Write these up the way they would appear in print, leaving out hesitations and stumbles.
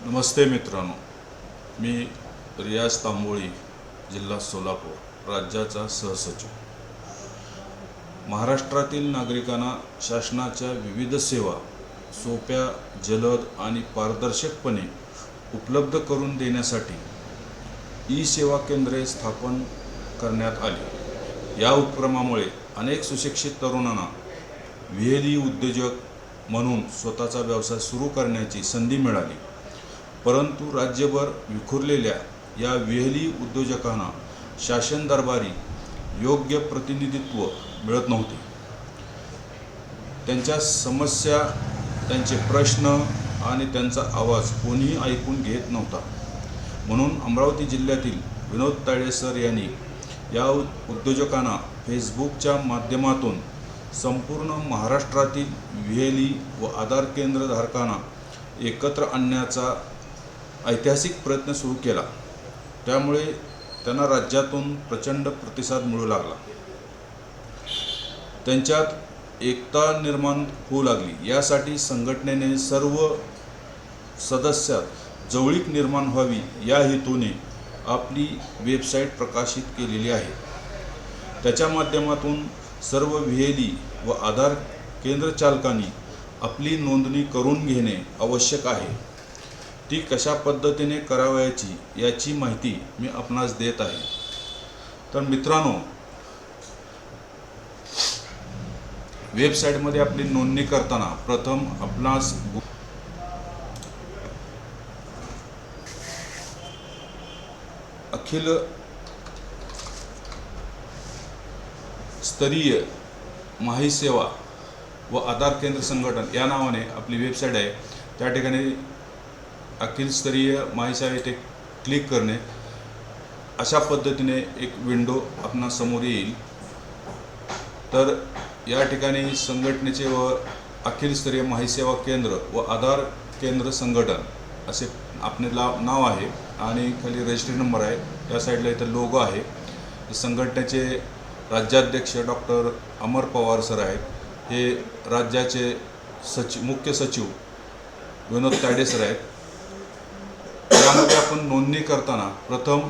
नमस्ते मित्रांनो, मी रियाज तांबोळी, जिल्हा सोलापूर, राज्याचा सहसचिव. महाराष्ट्रातील नागरिकांना शासनाच्या विविध सेवा सोप्या, जलद आणि पारदर्शकपणे उपलब्ध करून देण्यासाठी ई सेवा केंद्रे स्थापन करण्यात आली. या उपक्रमामुळे अनेक सुशिक्षित तरुणांना व्हीएलई उद्योजक म्हणून स्वतःचा व्यवसाय सुरू करण्याची संधी मिळाली. परंतु राज्यभर विखुरलेल्या या व्हीएलई उद्योजकांना शासन दरबारी योग्य प्रतिनिधित्व मिळत नव्हते. त्यांच्या समस्या, त्यांचे प्रश्न आणि त्यांचा आवाज कोणीही ऐकून घेत नव्हता. म्हणून अमरावती जिल्ह्यातील विनोद तायडे सर यांनी या उद्योजकांना फेसबुकच्या माध्यमातून संपूर्ण महाराष्ट्रातील व्हीएलई व आधार केंद्रधारकांना एकत्र आणण्याचा ऐतिहासिक प्रयत्न सुरू केला. त्यामुळे त्यांना राज्यातून प्रचंड प्रतिसाद मिळू लागला. त्यांच्यात एकता निर्माण होऊ लागली. यासाठी संघटनेने सर्व सदस्यात जवळीक निर्माण व्हावी या हेतूने आपली वेबसाईट प्रकाशित केलेली आहे. त्याच्या माध्यमातून सर्व व्हीएलई व आधार केंद्र चालकांनी आपली नोंदणी करून घेणे आवश्यक आहे. ती कशा पद्धतीने करावयाची याची माहिती मी आपणास देत आहे. तर मित्रांनो, वेबसाईटमध्ये आपली नोंदणी करताना प्रथम आपणास अखिल स्तरीय माही सेवा व आधार केंद्र संघटन या नावाने आपली वेबसाईट आहे. त्या ठिकाणी अखिल स्तरीय माही सेवा येथे क्लिक करणे. अशा पद्धतीने एक विंडो आपणा समोर येईल. तर या ठिकाणी संघटनेचे व अखिल स्तरीय माही सेवा केंद्र व आधार केंद्र संघटन असे आपले नाव आहे आणि खाली रजिस्ट्री नंबर आहे. या साईडला इथं लोगो आहे. संघटनेचे राज्याध्यक्ष डॉक्टर अमर पवार सर आहेत. हे राज्याचे मुख्य सचिव विनोद तायडे सर आहेत. यामध्ये आपण नोंदणी करताना प्रथम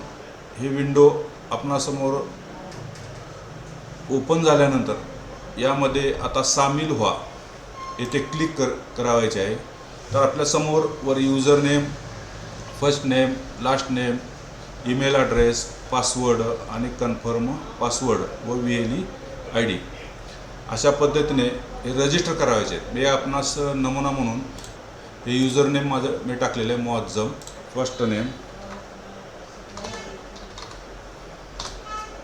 ही विंडो आपणासमोर ओपन झाल्यानंतर यामध्ये आता सामील व्हा येथे क्लिक करावायचे आहे. तर आपल्यासमोर वर user name, first name, last name, email address, password आणि कन्फर्म पासवर्ड व व्हीएलई ID अशा पद्धतीने हे रजिस्टर करायचे आहेत. मी आपणास नमुना म्हणून हे युजर नेम माझं मी टाकलेलं आहे Muazzam, first name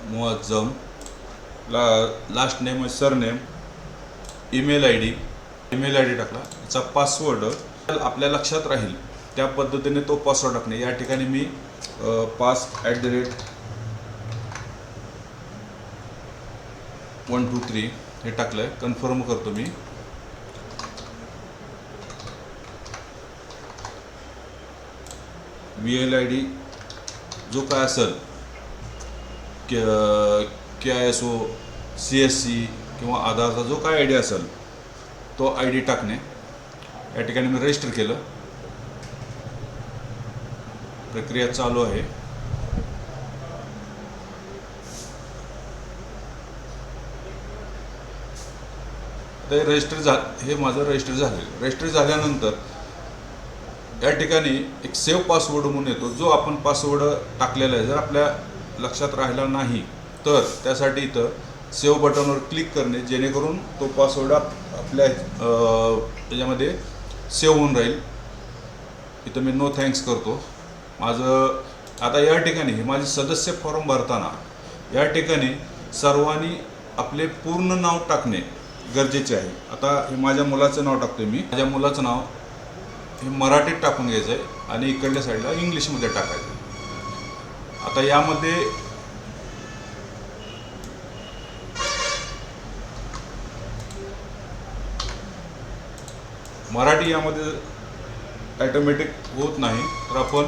Muazzam, last name sir name, email ID टाकला. याचा पासवर्ड आपल्या लक्षात राहील त्या पद्धतीने तो पासवर्ड टाकणे. या ठिकाणी मी pass@123 हे टाकलं आहे. कन्फर्म करतो मी. VLID जो काय असेल KISO, CSC किंवा आधारचा जो काय ID असेल तो ID टाकणे. या ठिकाणी मी रजिस्टर केलं. प्रक्रिया चालू आहे. ते हे माझं रजिस्टर झालं. रजिस्टर झाल्यानंतर या ठिकाणी एक सेव्ह पासवर्ड म्हणून येतो. जो आपण पासवर्ड टाकलेला आहे जर आपल्या लक्षात राहिला नाही तर त्यासाठी इथं सेव्ह बटनवर क्लिक करणे, जेणेकरून तो पासवर्ड आपल्या त्याच्यामध्ये सेव्ह होऊन राहील. इथं मी नो थँक्स करतो. माझं आता या ठिकाणी हे माझे सदस्य फॉर्म भरताना या ठिकाणी सर्वांनी आपले पूर्ण नाव टाकणे गरजेचे आहे. आता हे माझ्या मुलाचं नाव टाकतो मी. माझ्या मुलाचं नाव हे मराठीत टाकून घ्यायचं आहे आणि इकडल्या साईडला इंग्लिशमध्ये टाकायचं. आता यामध्ये मराठी यामध्ये ॲटोमॅटिक होत नाही, तर आपण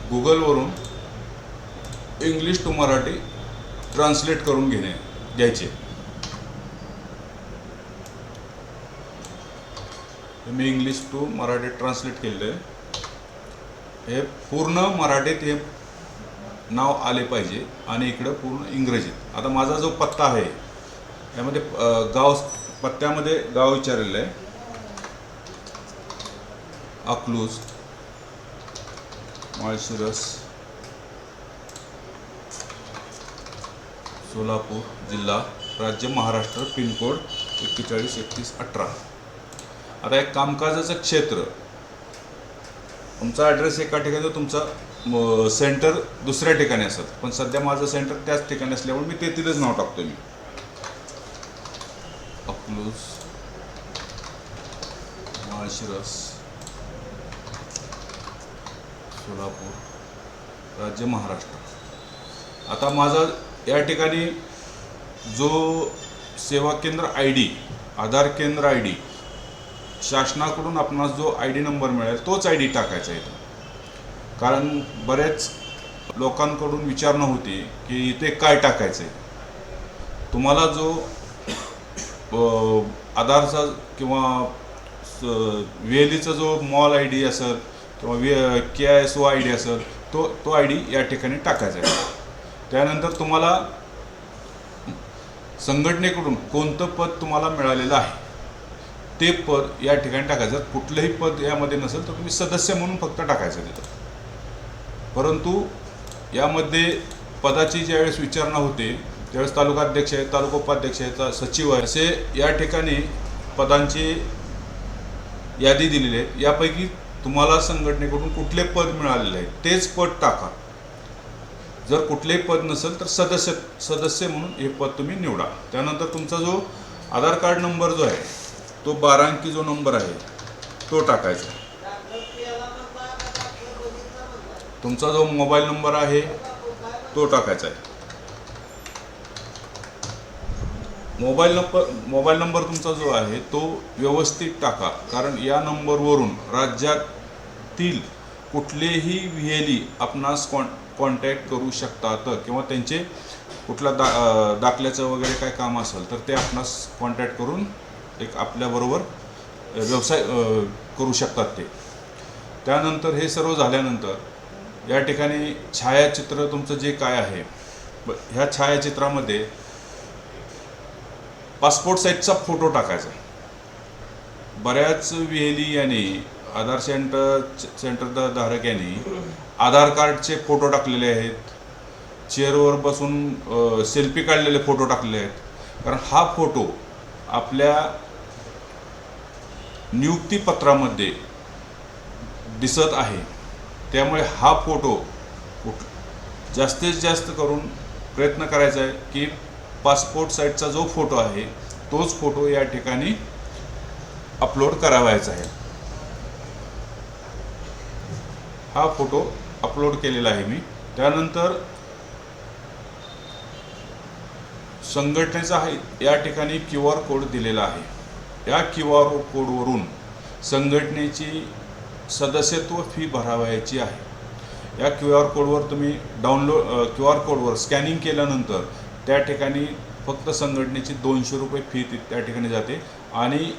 गुगलवरून इंग्लिश टू मराठी ट्रान्सलेट करून घ्यायचे. मी इंग्लिश टू मराठी ट्रान्सलेट केलेलं आहे. हे पूर्ण मराठीत हे नाव आले पाहिजे आणि इकडं पूर्ण इंग्रजीत. आता माझा जो पत्ता आहे यामध्ये गाव, पत्त्यामध्ये गाव विचारलेलं आहे अकलूज, माळशिरस, सोलापूर जिल्हा, राज्य महाराष्ट्र, पिनकोड 413118. आता एक कामकाजाचं क्षेत्र, तुमचा ॲड्रेस एका ठिकाणी, तुमचा सेंटर दुसऱ्या ठिकाणी असेल, पण सध्या माझं सेंटर त्याच ठिकाणी असल्यामुळे मी तेथीलच नाव टाकतो. मी अकलूज, माळशिरस, सोलापूर, राज्य महाराष्ट्र. आता माझा या ठिकाणी जो सेवा केंद्र ID, आधार केंद्र ID, शासनाकडून आपणास जो ID नंबर मिळेल तोच ID टाकायचा आहे. कारण बरेच लोकांकडून विचारणा होती की इथे काय टाकायचं आहे. तुम्हाला जो आधारचा किंवा VLEचा जो मॉल ID असेल किंवा KISO ID असेल तो ID या ठिकाणी टाकायचा आहे. त्यानंतर तुम्हाला संघटनेकडून कोणतं पद तुम्हाला मिळालेलं आहे ते पद या ठिकाणी टाकायचं. कुठलंही पद यामध्ये नसेल तर तुम्ही सदस्य म्हणून फक्त टाकायचं तिथं. परंतु यामध्ये पदाची ज्यावेळेस विचारणा होते त्यावेळेस तालुका अध्यक्ष आहे, तालुका उपाध्यक्ष आहे, सचिव आहे, असे या ठिकाणी पदांची यादी दिलेली आहे. यापैकी तुम्हाला संघटनेकडून कुठले पद मिळालेले आहे तेच पद टाका. जर कुठलेही पद नसेल तर सदस्य म्हणून हे पद तुम्ही निवडा. त्यानंतर तुमचा जो आधार कार्ड नंबर जो आहे तो 12 अंकी जो नंबर आहे तो टाकायचा. तुमचा जो मोबाईल नंबर आहे तो टाकायचा आहे. मोबाईल नंबर तुमचा जो आहे तो व्यवस्थित टाका. कारण या नंबरवरून राज्यातील कुठलेही VLE आपणास कॉन्टॅक्ट करू शकतात किंवा त्यांचे कुठला दाखल्याचं वगैरे काय काम असेल तर ते आपणास कॉन्टॅक्ट करून एक आपल्याबरोबर व्यवसाय करू शकतात ते. त्यानंतर हे सर्व झाल्यानंतर या ठिकाणी छायाचित्र तुमचं जे काय आहे, ह्या छायाचित्रामध्ये पासपोर्ट साईजचा फोटो टाकायचा. बऱ्याच VLE यांनी, आधार सेंटर धारक यांनी आधार कार्डचे फोटो टाकलेले आहेत, चेअरवर बसून सेल्फी काढलेले फोटो टाकलेले आहेत. कारण हा फोटो आपल्या नियुक्तीपत्रामध्ये दिसत आहे. त्यामुळे हा फोटो जास्तीत जास्त करून प्रयत्न करायचा आहे की पासपोर्ट साईजचा जो फोटो आहे तोच फोटो या ठिकाणी अपलोड करावायचा आहे. हा फोटो अपलोड केलेला आहे मी. त्यानंतर संघटनेचा या ठिकाणी QR कोड दिलेला आहे. या QR कोडवरून संघटनेची सदस्यत्व फी भरावयाची आहे. या QR कोडवर तुम्ही QR कोडवर स्कॅनिंग केल्यानंतर त्या ठिकाणी फक्त संघटनेची 200 रुपये फी त्या ठिकाणी जाते आणि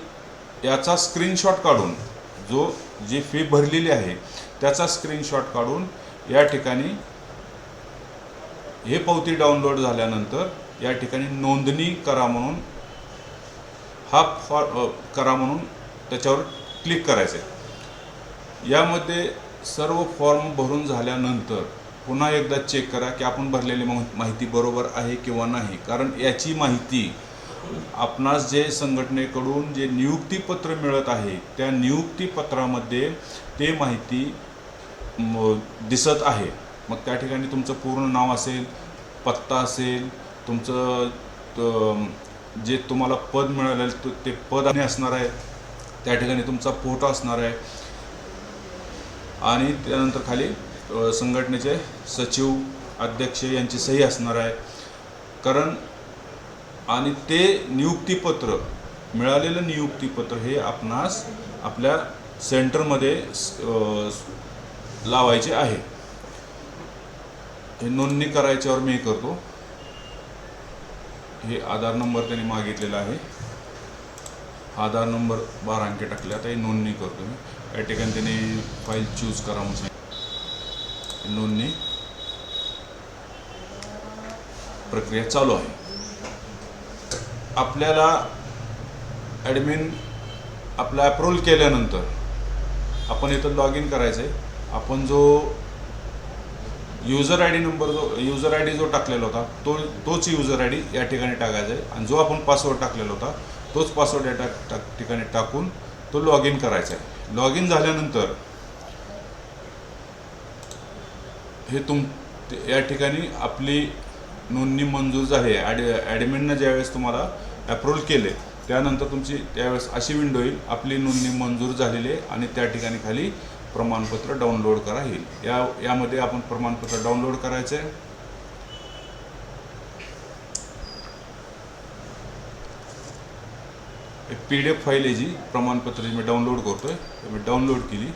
याचा स्क्रीनशॉट काढून जी फी भरलेली आहे त्याचा स्क्रीनशॉट काढून या ठिकाणी हे पावती डाउनलोड झाल्यानंतर या ठिकाणी नोंदणी करा म्हणून करा म्हणून त्याच्यावर क्लिक करायचं आहे. यामध्ये सर्व फॉर्म भरून झाल्यानंतर पुन्हा एकदा चेक करा की आपण भरलेली माहिती बरोबर आहे किंवा नाही. कारण याची माहिती आपणास जे संघटनेकडून जे नियुक्तीपत्र मिळत आहे त्या नियुक्तीपत्रामध्ये ते माहिती दिसत आहे. मग त्या ठिकाणी तुमचं पूर्ण नाव असेल, पत्ता असेल, तुमचं जे तुम्हाला पद मिळालेलं ते पद असणार आहे, त्या ठिकाणी तुमचा फोटो असणार आहे आणि त्यानंतर खाली संघटनेचे सचिव, अध्यक्ष यांची सही असणार आहे. कारण आणि ते नियुक्तीपत्र, मिळालेलं नियुक्तीपत्र हे आपणास आपल्या सेंटरमध्ये लावायचे आहे. हे नोंदणी करायच्यावर मी करतो. हे आधार नंबर त्यांनी मागितलेला आहे. आधार नंबर 12 अंकी टाकले. आता ही नोंदणी करतो मी. या ठिकाणी त्यांनी फाईल चूज करा म्हणून सांगितलं. नोंदणी प्रक्रिया चालू आहे. आपल्याला ॲडमिन आपला अप्रूव्हल केल्यानंतर आपण इथं लॉग इन करायचं आहे. आपण जो user I D number user I D जो टाकलेला होता तोच यूजर आय डी या ठिकाणी टाकायचा आहे आणि जो आपण पासवर्ड टाकलेला होता तोच पासवर्ड या ठिकाणी टाकून तो लॉग इन करायचा आहे. लॉग इन झाल्यानंतर हे या ठिकाणी आपली नोंदणी मंजूर झाली आहे. ॲडमिननं ज्यावेळेस तुम्हाला अप्रूव्हल केले त्यानंतर तुमची त्यावेळेस अशी विंडो येईल, आपली नोंदणी मंजूर झालेली आहे आणि त्या ठिकाणी खाली प्रमाणपत्र डाउनलोड करा येईल. यामध्ये आपण प्रमाणपत्र डाउनलोड करायचं आहे. एक PDF फाईल आहे जी प्रमाणपत्र मी डाउनलोड करतोय. मी डाउनलोड केली.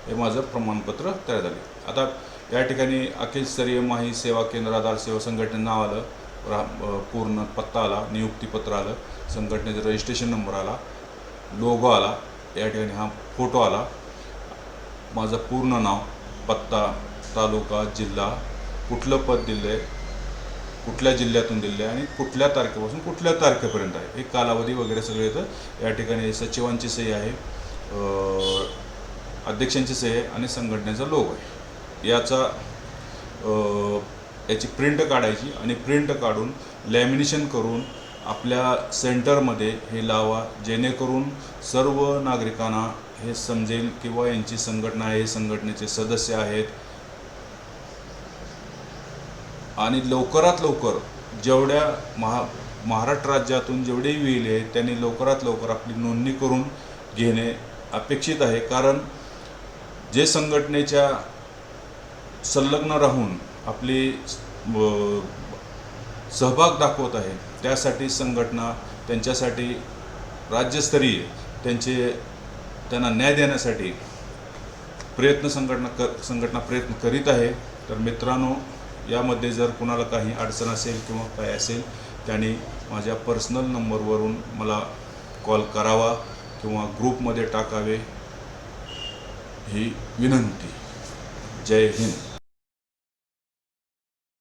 हे माझं प्रमाणपत्र तयार झाले. आता या ठिकाणी अखिल स्तरीय माही सेवा केंद्र आधार सेवा संघटनेचं नाव आलं, पूर्ण पत्ता आला, नियुक्तीपत्र आलं, संघटनेचा रजिस्ट्रेशन नंबर आला, लोगो आला, या ठिकाणी हा फोटो आला, माझं पूर्ण नाव, पत्ता, तालुका, जिल्हा, कुठलं पद दिलं आहे, कुठल्या जिल्ह्यातून दिलं आहे आणि कुठल्या तारखेपासून कुठल्या तारखेपर्यंत आहे, हे कालावधी वगैरे सगळे येतं. या ठिकाणी सचिवांची सही आहे, अध्यक्षांची सही आहे आणि संघटनेचा लोगो आहे. याची प्रिंट काढायची आणि प्रिंट काढून लॅमिनेशन करून आपल्या सेंटरमध्ये हे लावा, जेणेकरून सर्व नागरिकांना हे समजेल किंवा यांची संघटना आहे, हे संघटनेचे सदस्य आहेत. आणि लवकरात लवकर जेवढ्या महाराष्ट्र राज्यातून जेवढेही विले आहेत त्यांनी लवकरात लवकर आपली नोंदणी करून घेणे अपेक्षित आहे. कारण जे संघटनेच्या संलग्न राहून आपली सहभाग दाखवत आहे त्यासाठी संघटना त्यांच्यासाठी राज्यस्तरीय त्यांना न्याय देण्यासाठी संघटना प्रयत्न करीत आहे. तर मित्रांनो, यामध्ये जर कुणाला काही अडचण असेल किंवा काय असेल त्यांनी माझ्या पर्सनल नंबरवरून मला कॉल करावा किंवा ग्रुपमध्ये टाकावे ही विनंती. जय हिंद.